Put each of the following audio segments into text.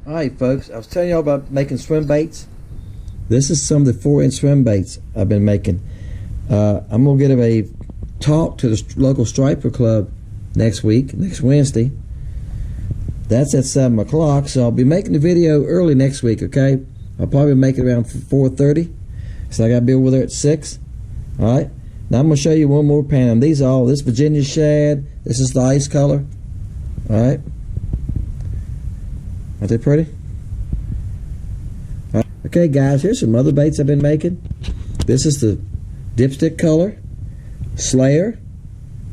Alright folks, I was telling y'all about making swim baits. This is some of the 4-inch swim baits I've been making. I'm going to give a talk to the local striper club next Wednesday. That's at 7 o'clock, so I'll be making the video early next week, okay? I'll probably make it around 4:30, so I got to be over there at 6. Alright, now I'm going to show you one more pan. These are all, this Virginia shad, this is the ice color. Alright. Aren't they pretty? Right. Okay guys, here's some other baits I've been making. This is the dipstick color, Slayer,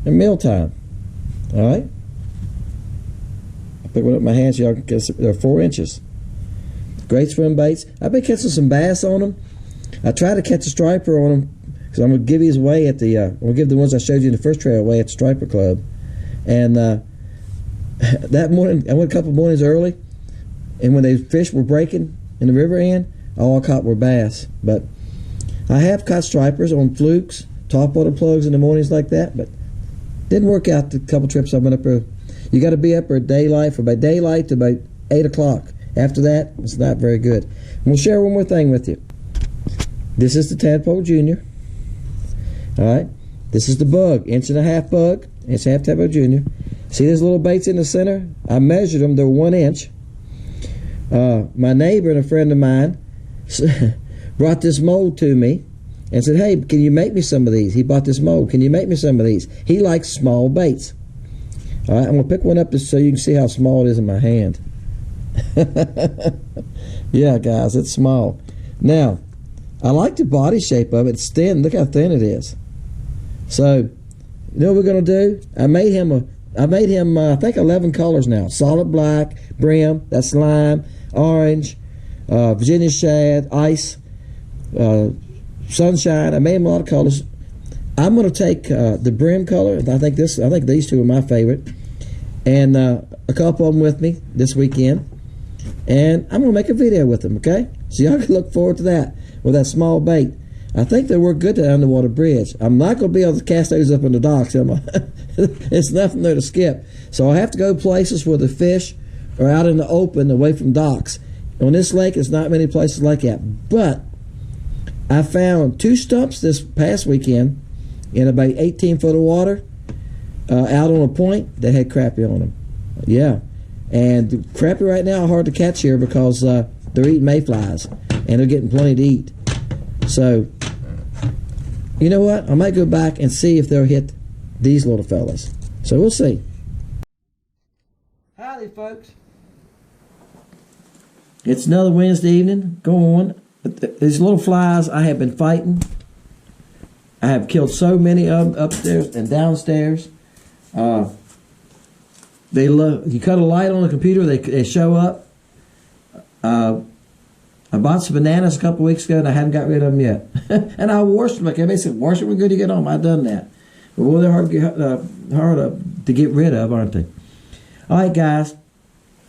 and Mealtime. Alright? I'll pick one up in my hand so y'all can get some. They're 4 inches. Great swim baits. I've been catching some bass on them. I tried to catch a striper on them because I'm going to give these away at the, I'm going to give the ones I showed you in the first trail away at the striper club. And that morning, I went a couple mornings early. And when the fish were breaking in the river end, all I caught were bass. But I have caught stripers on flukes, topwater plugs in the mornings like that, but didn't work out the couple trips I went up there. You got to be up at daylight, from about daylight to about 8 o'clock. After that, it's not very good. And we'll share one more thing with you. This is the Tadpole Junior. Alright, this is the bug, 1.5-inch bug, 1.5-inch Tadpole Junior. See those little baits in the center? I measured them, they're 1 inch. My neighbor and a friend of mine brought this mold to me and said, hey, can you make me some of these? He bought this mold. Can you make me some of these? He likes small baits. All right, I'm going to pick one up just so you can see how small it is in my hand. Yeah, guys, it's small. Now, I like the body shape of it. It's thin. Look how thin it is. So, you know what we're going to do? I made him, I think, 11 colors now. Solid black, brim, that's lime, orange, Virginia shad, ice, sunshine. I made him a lot of colors. I'm going to take the brim color. I think these two are my favorite, and a couple of them with me this weekend. And I'm going to make a video with them. Okay, so y'all can look forward to that with that small bait. I think they work good to the underwater bridge. I'm not going to be able to cast those up on the docks. It's nothing there to skip. So I have to go places where the fish are out in the open, away from docks. On this lake, there's not many places like that. But I found 2 stumps this past weekend in about 18 foot of water out on a point that had crappie on them. Yeah. And the crappie right now are hard to catch here because they're eating mayflies and they're getting plenty to eat. So, you know what? I might go back and see if they'll hit these little fellas. So we'll see. Howdy, folks. It's another Wednesday evening. Go on. These little flies I have been fighting. I have killed so many of them upstairs and downstairs. They love. You cut a light on the computer, they show up. I bought some bananas a couple weeks ago and I haven't got rid of them yet. And I washed them. Like everybody said, wash them when good to get home. I've done that. But boy, they're hard to get rid of, aren't they? All right, guys.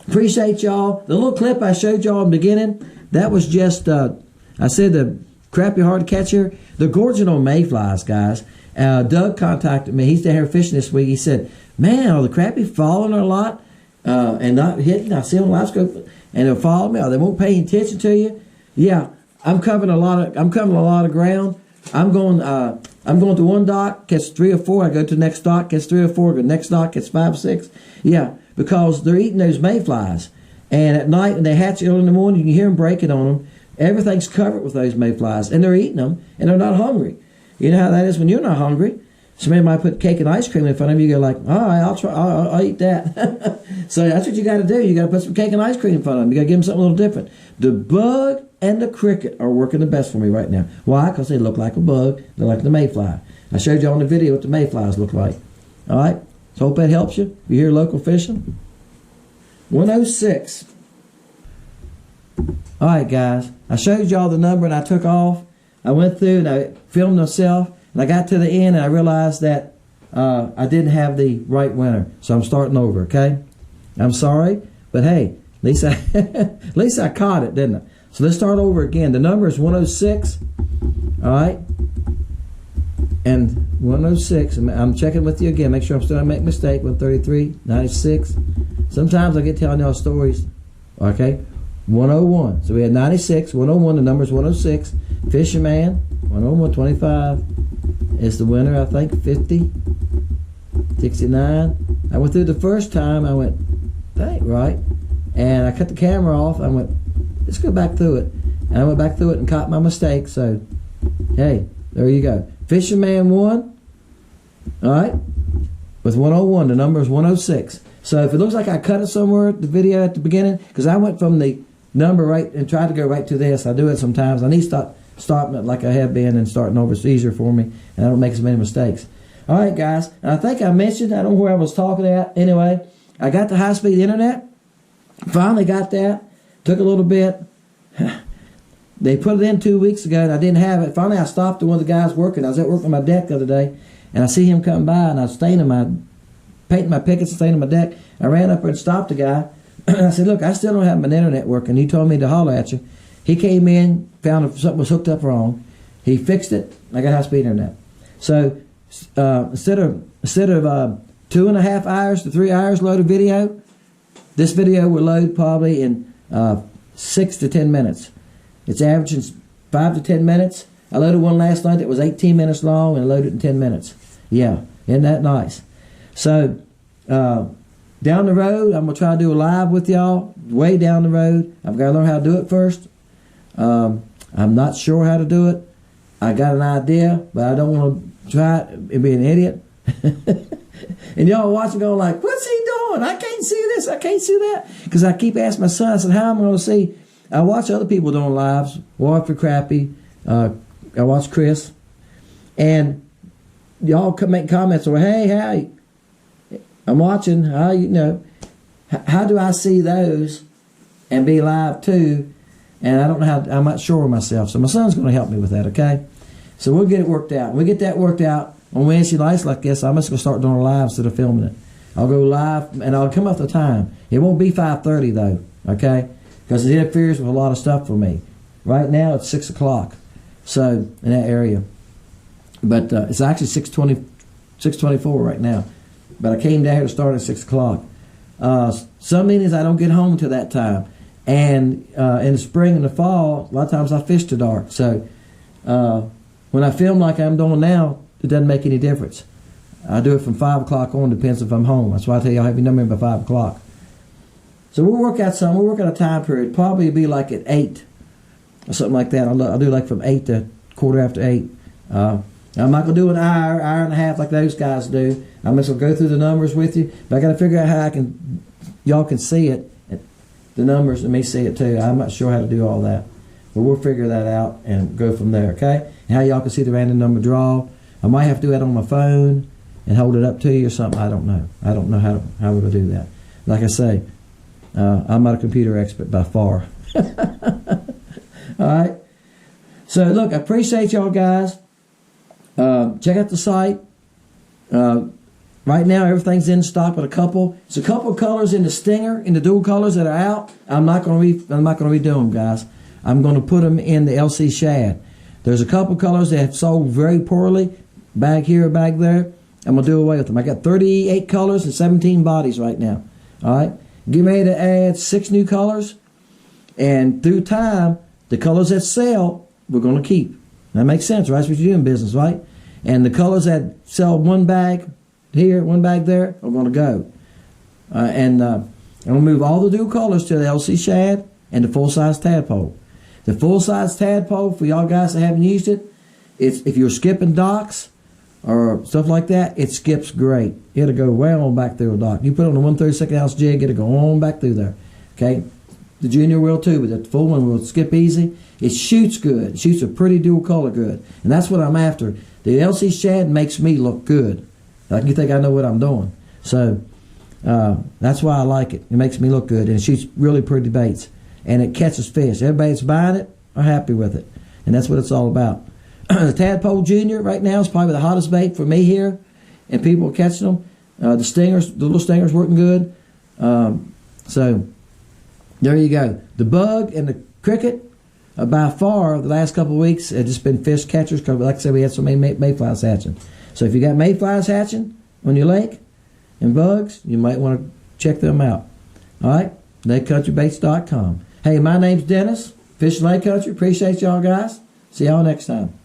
Appreciate y'all. The little clip I showed y'all in the beginning, that was just, I said the crappie hard to catch here. They're gorging on mayflies, guys. Doug contacted me. He's down here fishing this week. He said, man, are the crappie falling a lot and not hitting? I see on the live scope. And they'll follow me, or they won't pay attention to you. Yeah, I'm covering a lot of ground. I'm going to one dock, catch 3 or 4. I go to the next dock, catch 3 or 4. Go to the next dock, catch 5 or 6. Yeah, because they're eating those mayflies. And at night when they hatch early in the morning, you can hear them breaking on them. Everything's covered with those mayflies, and they're eating them, and they're not hungry. You know how that is when you're not hungry. Somebody might put cake and ice cream in front of you. You go like, all right, I'll eat that. So that's what you got to do. You got to put some cake and ice cream in front of them. You got to give them something a little different. The bug and the cricket are working the best for me right now. Why? Because they look like a bug. They're like the mayfly. I showed you on the video what the mayflies look like. All right. So hope that helps you. If you're here local fishing. 106. All right, guys. I showed y'all the number and I took off. I went through and I filmed myself. And I got to the end and I realized that I didn't have the right winner. So I'm starting over, okay? I'm sorry, but hey, at least I caught it, didn't I? So let's start over again. The number is 106. All right. And 106. I'm checking with you again. Make sure I'm still not making a mistake. 133, 96. Sometimes I get telling y'all stories. Okay. 101. So we had 96, 101. The number is 106. Fisherman, 101, 25 is the winner, I think. 50, 69. I went through the first time. I went, that ain't right. And I cut the camera off. I went, let's go back through it. And I went back through it and caught my mistake. So, hey, there you go. Fisherman won. All right. With 101. The number is 106. So if it looks like I cut it somewhere, the video at the beginning, because I went from the number right and tried to go right to this. I do it sometimes. I need to start starting it like I have been and starting over. It's easier for me, and I don't make as many mistakes. All right, guys. And I think I mentioned, I don't know where I was talking at. Anyway, I got the high-speed internet. Finally got that. Took a little bit. They put it in 2 weeks ago, and I didn't have it. Finally, I stopped one of the guys working. I was at work on my deck the other day, and I see him come by, and I was painting my pickets and staining my deck. I ran up there and stopped the guy. I said, look, I still don't have my internet working. He told me to holler at you. He came in, found something was hooked up wrong. He fixed it. I got high-speed internet. So instead of 2.5 hours to 3 hours load of video, this video will load probably in 6 to 10 minutes. It's averaging 5 to 10 minutes. I loaded one last night that was 18 minutes long and loaded in 10 minutes. Yeah, isn't that nice? So down the road, I'm going to try to do a live with y'all. Way down the road. I've got to learn how to do it first. I'm not sure how to do it. I got an idea, but I don't want to try it and be an idiot. And y'all watching going like, what's he doing? I can't see this. I can't see that. Because I keep asking my son, I said, how am I going to see? I watch other people doing lives. Walter Crappy. I watch Chris. And y'all make comments or, hey, how I'm watching. How how do I see those and be live too? And I don't know how. I'm not sure of myself. So my son's going to help me with that. Okay. So we'll get it worked out. When we get that worked out on Wednesday nights like this, I'm just going to start doing live instead of filming it. I'll go live and I'll come up the time. It won't be 5:30 though. Okay. Because it interferes with a lot of stuff for me. Right now it's 6 o'clock. So in that area. But it's actually 6:24 right now. But I came down here to start at 6 o'clock. Some meetings I don't get home till that time. And in the spring and the fall, a lot of times I fish till dark. So when I film like I'm doing now, it doesn't make any difference. I do it from 5 o'clock on, depends if I'm home. That's why I tell you I'll have your number in by 5 o'clock. So we'll work out something. We'll work out a time period. Probably be like at 8 or something like that. I'll do like from 8 to 8:15. I'm not going to do an hour and a half like those guys do. I'm just going to go through the numbers with you. But I got to figure out how y'all can see it, the numbers, and me see it too. I'm not sure how to do all that. But we'll figure that out and go from there, okay? And how y'all can see the random number draw. I might have to do that on my phone and hold it up to you or something. I don't know. I don't know how we're going to do that. Like I say, I'm not a computer expert by far. All right? So, look, I appreciate y'all guys. Check out the site. Right now, everything's in stock, but it's a couple colors in the Stinger, in the dual colors that are out. I'm not going to redo them, guys. I'm going to put them in the LC Shad. There's a couple colors that have sold very poorly, bag here, bag there. I'm going to do away with them. I got 38 colors and 17 bodies right now. All right, get ready to add 6 new colors, and through time, the colors that sell, we're going to keep. That makes sense, right? That's what you do in business, right? And the colors that sell one bag here, one bag there, are going to go. And I'm going to move all the dual colors to the LC Shad and the full-size tadpole. The full-size tadpole, for y'all guys that haven't used it, if you're skipping docks or stuff like that, it skips great. It'll go well on back through a dock. You put it on a 1/32 ounce jig, it'll go on back through there. Okay? The junior will too, but the full one will skip easy. It shoots good. It shoots a pretty dual color good. And that's what I'm after. The LC Shad makes me look good. Like you think I know what I'm doing. So that's why I like it. It makes me look good, and it shoots really pretty baits. And it catches fish. Everybody that's buying it are happy with it. And that's what it's all about. The Tadpole Junior right now is probably the hottest bait for me here. And people are catching them. The stingers, the little stingers working good. So there you go. The bug and the cricket by far, the last couple of weeks, it's just been fish catchers, because like I said, we had so many mayflies hatching. So if you got mayflies hatching on your lake and bugs, you might want to check them out. All right? LakeCountryBaits.com. Hey, my name's Dennis, Fish Lake Country. Appreciate y'all guys. See y'all next time.